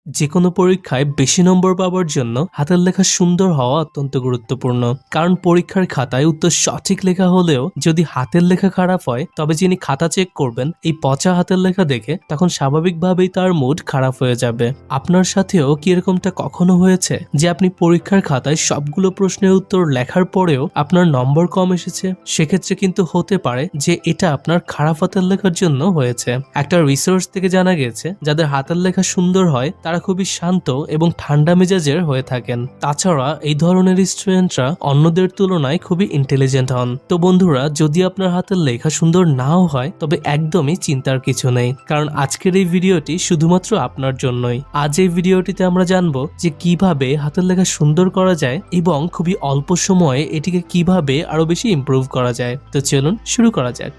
যেকোনো পরীক্ষায় বেশি নম্বর পাওয়ার জন্য হাতের লেখা সুন্দর হওয়া অত্যন্ত গুরুত্বপূর্ণ। কারণ পরীক্ষার খাতায় উত্তর সঠিক লেখা হলেও যদি হাতের লেখা খারাপ হয় তবে যিনি খাতা চেক করবেন এই পচা হাতের লেখা দেখে তখন স্বাভাবিকভাবেই তার মুড খারাপ হয়ে যাবে। আপনার সাথেও কি এরকমটা কখনো হয়েছে যে আপনি পরীক্ষার খাতায় সবগুলো প্রশ্নের উত্তর লেখার পরেও আপনার নম্বর কম এসেছে? সেক্ষেত্রে কিন্তু হতে পারে যে এটা আপনার খারাপ হাতের লেখার জন্য হয়েছে। একটা রিসার্চ থেকে জানা গেছে যাদের হাতের লেখা সুন্দর হয় তারা খুবই শান্ত এবং ঠান্ডা মেজাজের হয়ে থাকেন। তাছাড়া এই ধরনের স্টুডেন্টরা অন্যদের তুলনায় খুবই ইন্টেলিজেন্ট হন। তো বন্ধুরা, যদি আপনার হাতের লেখা সুন্দর নাও হয় তবে একদমই চিন্তার কিছু নেই, কারণ আজকের এই ভিডিওটি শুধুমাত্র আপনার জন্যই। আজ এই ভিডিওটিতে আমরা জানবো যে কিভাবে হাতের লেখা সুন্দর করা যায় এবং খুবই অল্প সময়ে এটিকে কিভাবে আরো বেশি ইমপ্রুভ করা যায়। তো চলুন শুরু করা যাক।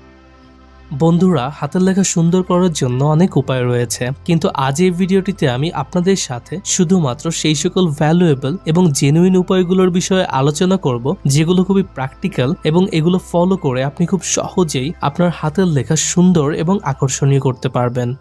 বন্ধুরা, হাতের লেখা সুন্দর করার জন্য অনেক উপায় রয়েছে, কিন্তু আজ এই ভিডিওটিতে আমি আপনাদের সাথে শুধুমাত্র সেই সকল ভ্যালুয়েবল এবং জেনুইন উপায়গুলোর বিষয়ে আলোচনা করব যেগুলো খুবই প্র্যাকটিক্যাল এবং এগুলো ফলো করে আপনি খুব সহজেই আপনার হাতের লেখা সুন্দর এবং আকর্ষণীয় করতে পারবেন।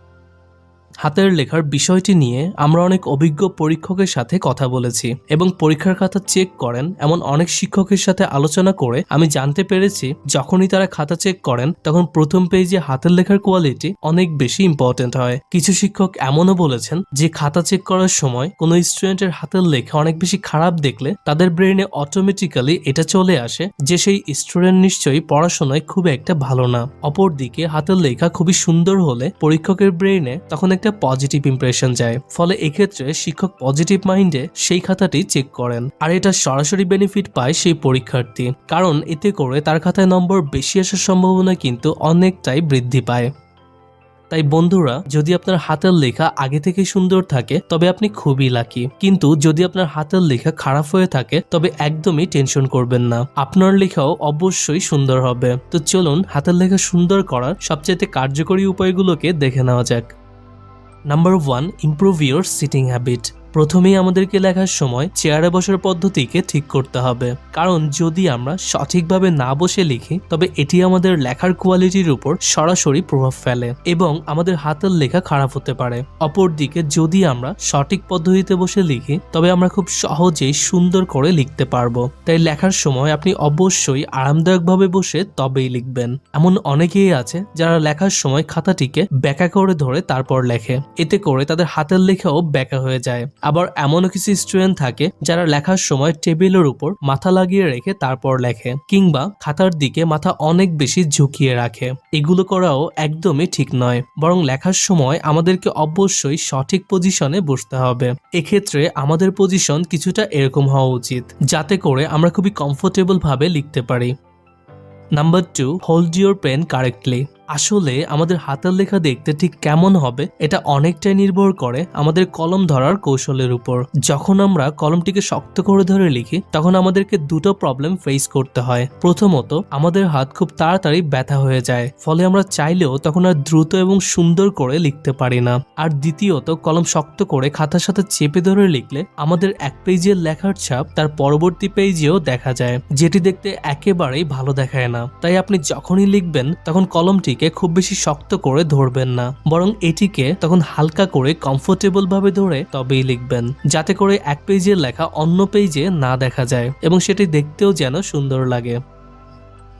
হাতের লেখার বিষয়টি নিয়ে আমরা অনেক অভিজ্ঞ পরীক্ষকের সাথে কথা বলেছি এবং পরীক্ষার খাতা চেক করেন এমন অনেক শিক্ষকের সাথে আলোচনা করে আমি জানতে পেরেছি যখনই তারা খাতা চেক করেন তখন প্রথম পেজে হাতের লেখার কোয়ালিটি অনেক বেশি ইম্পর্টেন্ট হয়। কিছু শিক্ষক এমনও বলেছেন যে খাতা চেক করার সময় কোনো স্টুডেন্টের হাতের লেখা অনেক বেশি খারাপ দেখলে তাদের ব্রেইনে অটোমেটিক্যালি এটা চলে আসে যে সেই স্টুডেন্ট নিশ্চয়ই পড়াশোনায় খুব একটা ভালো না। অপরদিকে হাতের লেখা খুবই সুন্দর হলে পরীক্ষকের ব্রেইনে তখন একটা পজিটিভ ইমপ্রেশন যায়, ফলে এক্ষেত্রে শিক্ষক পজিটিভ মাইন্ডে সেই খাতাটি চেক করেন আর এটা সরাসরি বেনিফিট পায় সেই পরীক্ষার্থী, কারণ এতে করে তার খাতায় নম্বর বেশি আসার সম্ভাবনা কিন্তু অনেকটাই বৃদ্ধি পায়। তাই বন্ধুরা, যদি আপনার হাতের লেখা আগে থেকে সুন্দর থাকে তবে আপনি খুবই লাকি, কিন্তু যদি আপনার হাতের লেখা খারাপ হয়ে থাকে তবে একদমই টেনশন করবেন না, আপনার লেখাও অবশ্যই সুন্দর হবে। তো চলুন হাতের লেখা সুন্দর করার সবচেয়ে কার্যকরী উপায়গুলোকে দেখে নেওয়া যাক। Number 1, improve your sitting habit. প্রথমেই আমাদেরকে লেখার সময় চেয়ারে বসার পদ্ধতিকে ঠিক করতে হবে, কারণ যদি আমরা সঠিকভাবে না বসে লিখি তবে এটি আমাদের লেখার কোয়ালিটির উপর সরাসরি প্রভাব ফেলে এবং আমাদের হাতের লেখা খারাপ হতে পারে। অপরদিকে যদি আমরা সঠিক পদ্ধতিতে বসে লিখি তবে আমরা খুব সহজেই সুন্দর করে লিখতে পারবো। তাই লেখার সময় আপনি অবশ্যই আরামদায়কভাবে বসে তবেই লিখবেন। এমন অনেকেই আছে যারা লেখার সময় খাতাটিকে ব্যাকা করে ধরে তারপর লেখে, এতে করে তাদের হাতের লেখাও ব্যাকা হয়ে যায়। আবার এমনও কিছু স্টুডেন্ট থাকে যারা লেখার সময় টেবিলের উপর মাথা লাগিয়ে রেখে তারপর লেখে, কিংবা খাতার দিকে মাথা অনেক বেশি ঝুঁকিয়ে রাখে। এগুলো করাও একদমই ঠিক নয়, বরং লেখার সময় আমাদেরকে অবশ্যই সঠিক পজিশনে বসতে হবে। এক্ষেত্রে আমাদের পজিশন কিছুটা এরকম হওয়া উচিত যাতে করে আমরা খুবই কমফোর্টেবল ভাবে লিখতে পারি। Number 2, hold your pen correctly. আসলে আমাদের হাতের লেখা দেখতে ঠিক কেমন হবে এটা অনেকটাই নির্ভর করে আমাদের কলম ধরার কৌশলের উপর। যখন আমরা কলমটিকে শক্ত করে ধরে লিখি তখন আমাদেরকে দুটো প্রবলেম ফেস করতে হয়। প্রথমত, আমাদের হাত খুব তাড়াতাড়ি ব্যথা হয়ে যায়, ফলে আমরা চাইলেও তখন আর দ্রুত এবং সুন্দর করে লিখতে পারি না। আর দ্বিতীয়ত, কলম শক্ত করে খাতার সাথে চেপে ধরে লিখলে আমাদের এক পেজের লেখার ছাপ তার পরবর্তী পেজেও দেখা যায়, যেটি দেখতে একেবারেই ভালো দেখায় না। তাই আপনি যখনই লিখবেন তখন কলমটি খুব বেশি শক্ত করে ধরবেন না, বরং এটিকে তখন হালকা করে কমফোর্টেবল ভাবে ধরে তবেই লিখবেন, যাতে করে এক পেজের লেখা অন্য পেজে না দেখা যায় এবং সেটি দেখতেও যেন সুন্দর লাগে।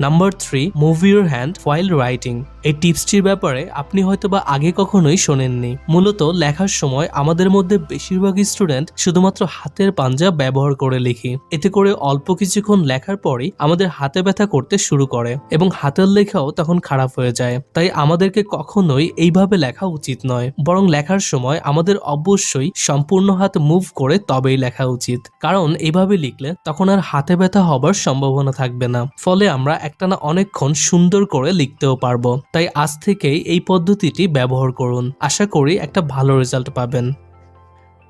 Number 3, move your hand while writing. এই টিপসটির ব্যাপারে আপনি হয়তোবা আগে কখনোই শোনেননি। মূলত লেখার সময় আমাদের মধ্যে বেশিরভাগ স্টুডেন্ট শুধুমাত্র হাতের পাঞ্জা ব্যবহার করে লিখি। এতে করে অল্প কিছুক্ষণ লেখার পরই আমাদের হাতে ব্যথা করতে শুরু করে এবং হাতের লেখাও তখন খারাপ হয়ে যায়। তাই আমাদেরকে কখনোই এইভাবে লেখা উচিত নয়, বরং লেখার সময় আমাদের অবশ্যই সম্পূর্ণ হাত মুভ করে তবেই লেখা উচিত, কারণ এইভাবে লিখলে তখন আর হাতে ব্যথা হবার সম্ভাবনা থাকবে না, ফলে আমরা একটানা অনেকক্ষণ সুন্দর করে লিখতেও পারবো। তাই আজ থেকেই এই পদ্ধতিটি ব্যবহার করুন, আশা করি একটা ভালো রেজাল্ট পাবেন।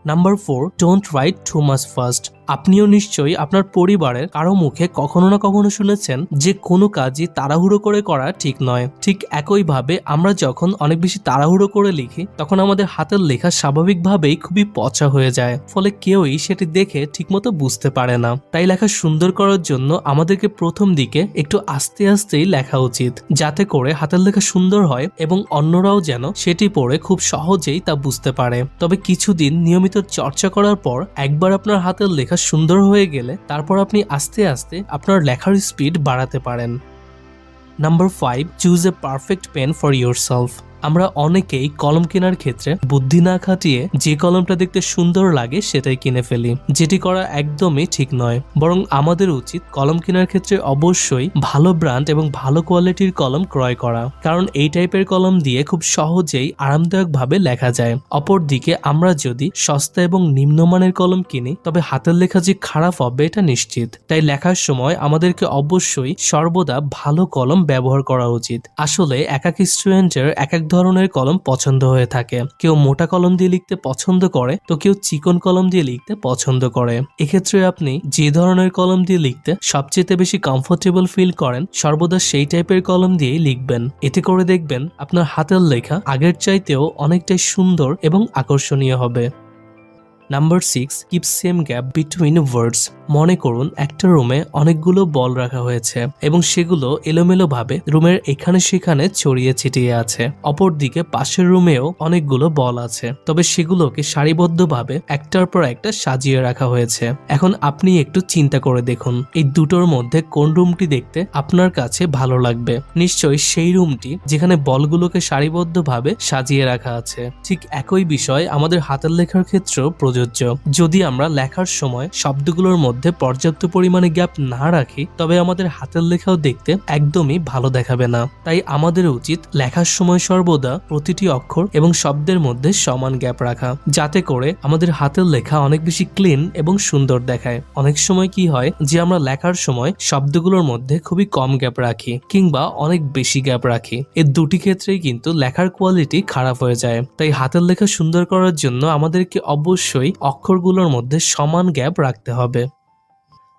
Number 4, don't write too much fast. আপনিও নিশ্চয়ই আপনার পরিবারের কারো মুখে কখনো না কখনো শুনেছেন যে কোনো কাজই তাড়াহুড়ো করে করা ঠিক নয়। ঠিক একইভাবে আমরা যখন অনেক বেশি তাড়াহুড়ো করে লিখি তখন আমাদের হাতের লেখা স্বাভাবিকভাবেই খুবই পচা হয়ে যায়, ফলে কেউই সেটি দেখে ঠিকমতো বুঝতে পারে না। তাই লেখা সুন্দর করার জন্য আমাদেরকে প্রথম দিকে একটু আস্তে আস্তেই লেখা উচিত, যাতে করে হাতের লেখা সুন্দর হয় এবং অন্যরাও যেন সেটি পড়ে খুব সহজেই তা বুঝতে পারে। তবে কিছুদিন নিয়মিত চর্চা করার পর একবার আপনার হাতের লেখা সুন্দর হয়ে গেলে তারপর আপনি আস্তে আস্তে আপনার লেখার স্পিড বাড়াতে পারেন। Number 5, choose a perfect pen for yourself. আমরা অনেকেই কলম কেনার ক্ষেত্রে বুদ্ধি না খাটিয়ে যে কলমটা দেখতে সুন্দর লাগে সেটাই কিনে ফেলি, যেটি করা একদমই ঠিক নয়। বরং আমাদের উচিত কলম কেনার ক্ষেত্রে অবশ্যই ভালো ব্র্যান্ড এবং ভালো কোয়ালিটির কলম ক্রয় করা, কারণ এই টাইপের কলম দিয়ে খুব সহজেই আরামদায়কভাবে লেখা যায়। অপরদিকে আমরা যদি সস্তা এবং নিম্নমানের কলম কিনি তবে হাতের লেখা যে খারাপ হবে এটা নিশ্চিত। তাই লেখার সময় আমাদেরকে অবশ্যই সর্বদা ভালো কলম ব্যবহার করা উচিত। আসলে এক এক স্টুডেন্টের এক এক ধরনের কলম পছন্দ হয়ে থাকে। কেউ মোটা কলম দিয়ে লিখতে পছন্দ করে তো কেউ চিকন কলম দিয়ে লিখতে পছন্দ করে। এক্ষেত্রে আপনি যে ধরনের কলম দিয়ে লিখতে সবচেয়ে বেশি কমফোর্টেবল ফিল করেন সর্বদা সেই টাইপের কলম দিয়েই লিখবেন। এতে করে দেখবেন আপনার হাতের লেখা আগের চাইতেও অনেকটাই সুন্দর এবং আকর্ষণীয় হবে। Number 6, keep same gap between words. মনে করুন একটা রুমে অনেকগুলো বল রাখা হয়েছে এবং সেগুলো এলোমেলো ভাবে রুমের এখানে সেখানে ছড়িয়ে ছিটিয়ে আছে। অপরদিকে পাশের রুমেও অনেকগুলো বল আছে, তবে সেগুলোকে সারিবদ্ধভাবে একটার পর একটা সাজিয়ে রাখা হয়েছে। এখন আপনি একটু চিন্তা করে দেখুন এই দুটোর মধ্যে কোন রুমটি দেখতে আপনার কাছে ভালো লাগবে। নিশ্চয়ই সেই রুমটি যেখানে বলগুলোকে সারিবদ্ধভাবে সাজিয়ে রাখা আছে। ঠিক একই বিষয় আমাদের হাতের লেখার ক্ষেত্রেও প্রযোজ্য। যদি আমরা লেখার সময় শব্দগুলোর মধ্যে পর্যাপ্ত পরিমাণে গ্যাপ না রাখি তবে আমাদের হাতের লেখাও দেখতে একদমই ভালো দেখাবে না। তাই আমাদের উচিত লেখার সময় সর্বদা প্রতিটি অক্ষর এবং শব্দের মধ্যে সমান গ্যাপ রাখা, যাতে করে আমাদের হাতের লেখা অনেক বেশি ক্লিন এবং সুন্দর দেখায়। অনেক সময় কি হয় যে আমরা লেখার সময় শব্দগুলোর মধ্যে খুবই কম গ্যাপ রাখি কিংবা অনেক বেশি গ্যাপ রাখি। এই দুটি ক্ষেত্রেই কিন্তু লেখার কোয়ালিটি খারাপ হয়ে যায়। তাই হাতের লেখা সুন্দর করার জন্য আমাদেরকে অবশ্যই অক্ষরগুলোর মধ্যে সমান গ্যাপ রাখতে হবে।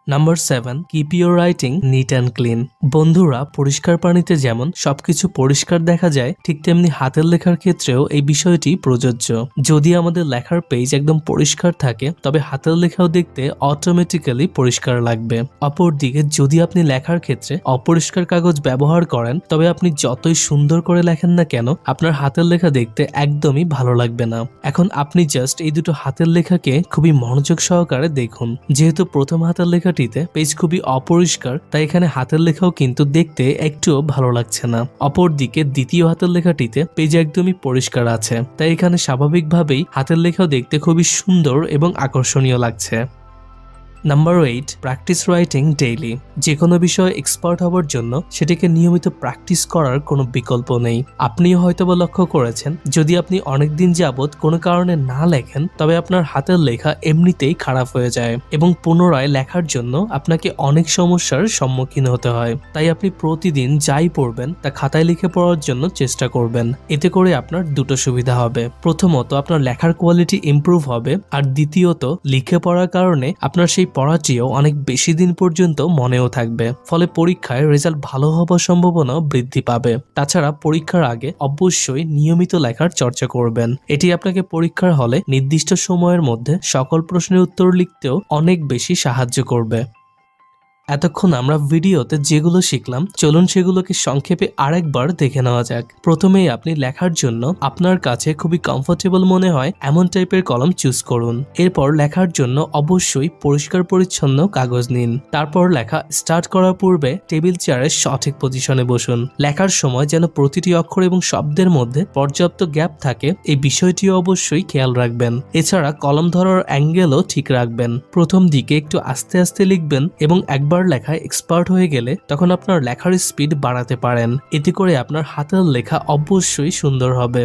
Number 7, keep your writing neat and clean. বন্ধুরা, পরিষ্কার পানিতে যেমন সবকিছু পরিষ্কার দেখা যায় ঠিক তেমনি হাতের লেখার ক্ষেত্রেও এই বিষয়টি প্রযোজ্য। যদি আমাদের লেখার পেজ একদম পরিষ্কার থাকে তবে হাতের লেখাও দেখতে অটোমেটিক্যালি পরিষ্কার লাগবে। অপরদিকে যদি আপনি লেখার ক্ষেত্রে অপরিষ্কার কাগজ ব্যবহার করেন তবে আপনি যতই সুন্দর করে লেখেন না কেন আপনার হাতের লেখা দেখতে একদমই ভালো লাগবে না। এখন আপনি জাস্ট এই দুটো হাতের লেখাকে খুবই মনোযোগ সহকারে দেখুন। যেহেতু প্রথম হাতের লেখা পেজ খুবই অপরিষ্কার তাই এখানে হাতের লেখাও কিন্তু দেখতে একটুও ভালো লাগছে না। অপরদিকে দ্বিতীয় হাতের লেখাটিতে পেজ একদমই পরিষ্কার আছে, তাই এখানে স্বাভাবিকভাবেই হাতের লেখাও দেখতে খুবই সুন্দর এবং আকর্ষণীয় লাগছে। Number 8, practice writing daily. যে কোনো বিষয়ে এক্সপার্ট হওয়ার জন্য সেটিকে নিয়মিত প্র্যাকটিস করার কোনো বিকল্প নেই। আপনিও হয়তোবা লক্ষ্য করেছেন যদি আপনি অনেকদিন যাবৎ কোনো কারণে না লেখেন তবে আপনার হাতের লেখা এমনিতেই খারাপ হয়ে যায় এবং পুনরায় লেখার জন্য আপনাকে অনেক সমস্যার সম্মুখীন হতে হয়। তাই আপনি প্রতিদিন যাই পড়বেন তা খাতায় লিখে পড়ার জন্য চেষ্টা করবেন। এতে করে আপনার দুটো সুবিধা হবে। প্রথমত আপনার লেখার কোয়ালিটি ইমপ্রুভ হবে, আর দ্বিতীয়ত লিখে পড়ার কারণে আপনার সেই পড়াটিও অনেক বেশি দিন পর্যন্ত মনেও থাকবে, ফলে পরীক্ষায় রেজাল্ট ভালো হবার সম্ভাবনা বৃদ্ধি পাবে। তাছাড়া পরীক্ষার আগে অবশ্যই নিয়মিত লেখার চর্চা করবেন। এটি আপনাকে পরীক্ষার হলে নির্দিষ্ট সময়ের মধ্যে সকল প্রশ্নের উত্তর লিখতেও অনেক বেশি সাহায্য করবে। এতক্ষণ আমরা ভিডিওতে যেগুলো শিখলাম চলুন সেগুলোকে সংক্ষেপে আরেকবার দেখে নেওয়া যাক। প্রথমেই আপনি লেখার জন্য আপনার কাছে খুবই কমফোর্টেবল মনে হয় এমন টাইপের কলম চুজ করুন। এরপর লেখার জন্য অবশ্যই পরিষ্কার পরিচ্ছন্ন কাগজ নিন। তারপর লেখা স্টার্ট করার পূর্বে টেবিল চেয়ারের সঠিক পজিশনে বসুন। লেখার সময় যেন প্রতিটি অক্ষর এবং শব্দের মধ্যে পর্যাপ্ত গ্যাপ থাকে এই বিষয়টিও অবশ্যই খেয়াল রাখবেন। এছাড়া কলম ধরার অ্যাঙ্গেলও ঠিক রাখবেন। প্রথম দিকে একটু আস্তে আস্তে লিখবেন এবং একবার লেখায় এক্সপার্ট হয়ে গেলে তখন আপনার লেখার স্পিড বাড়াতে পারেন। এতে করে আপনার হাতের লেখা অবশ্যই সুন্দর হবে।